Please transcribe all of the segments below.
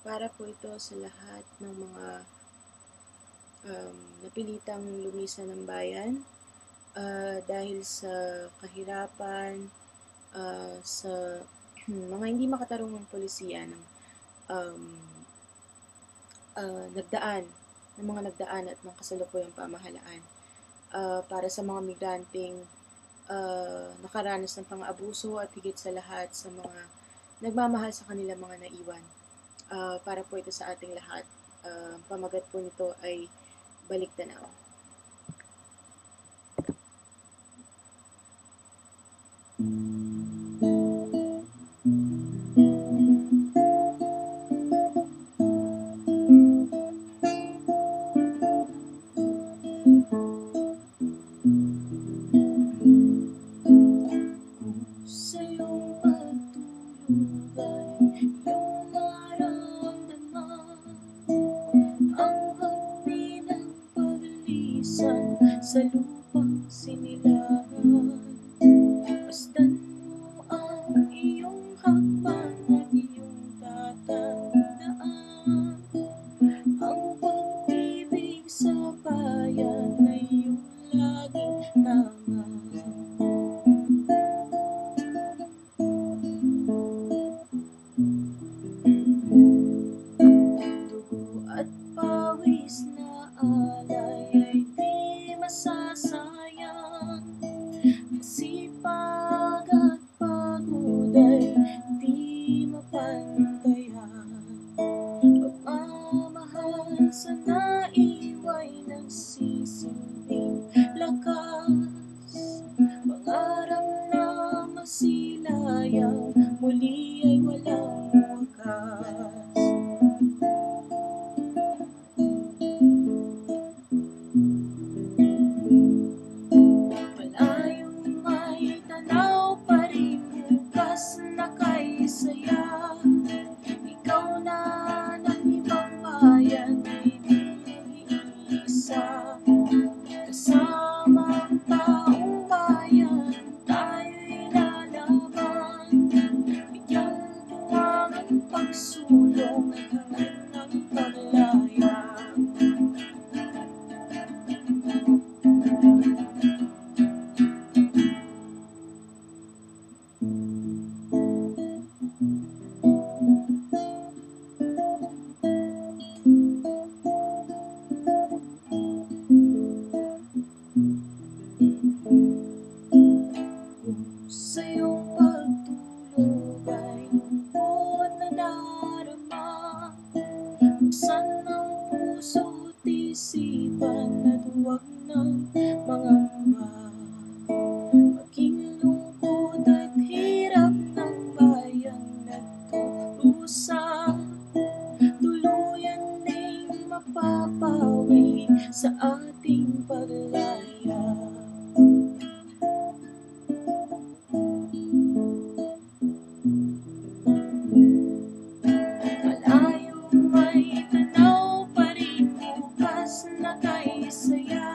Para po ito sa lahat ng mga napilitang lumisan ng bayan dahil sa kahirapan, sa mga hindi makatarungang pulisiya ng um, nagdaan at ng kasalukuyang pamahalaan. Para sa mga migranteng nakaranas ng pang-abuso at higit sa lahat sa mga nagmamahal sa kanilang mga naiwan. Para po ito sa ating lahat. Pamagat po nito ay Balik Tanaw. Sa iyong pagtulog ay iyong naramdaman ang hapdi ng paglisan sa lupang sinilahan. Pasdan mo ang iyong hakbang at iyong tatandaan ang pag-ibig sa bayan ay iyong laging tanga. Dugo at pawis na alay ay di masasayang. Sipag at pagod ay di mapantayan. Pagmamahal sa naiwa'y nagsisilbing lakas. Pangarap na masilayang muli ay walang wakas. Malayong may tanaw pa rin bukas na kay saya. Ikaw na ng ibang bayan ay di nag-iisa. Kasama ang taong bayan tayo'y lalaban. Bigyang tuwang ang pagsulong at hangad ng paglaya. Sa iyong pagtulog ay lungkot na darama. Buksan ang puso't isipan at huwag nang mangamba. Maging lungkot at hirap ng bayang nagdurusa, tuluyan ding mapapawi sa ating paglaya. Malayong may tanaw pa rin bukas na kay saya.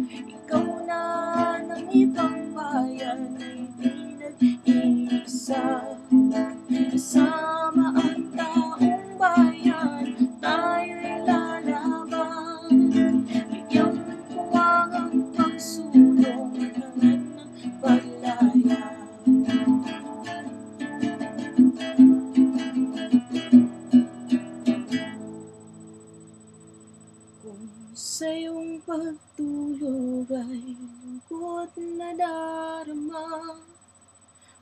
Ikaw na ng ibang bayan ay di nag-iisa. Kasama ang taong bayan tayo'y lalaban. Bigyang puwang ang pagsulong at hangad ng paglaya. Kung sa iyong pagtulog ay lungkot na darama,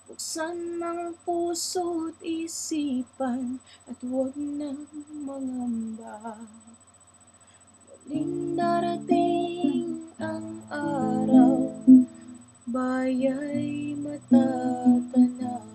buksan ang puso't isipan at huwag nang mangamba. Muling darating ang araw, baya'y matatanaw.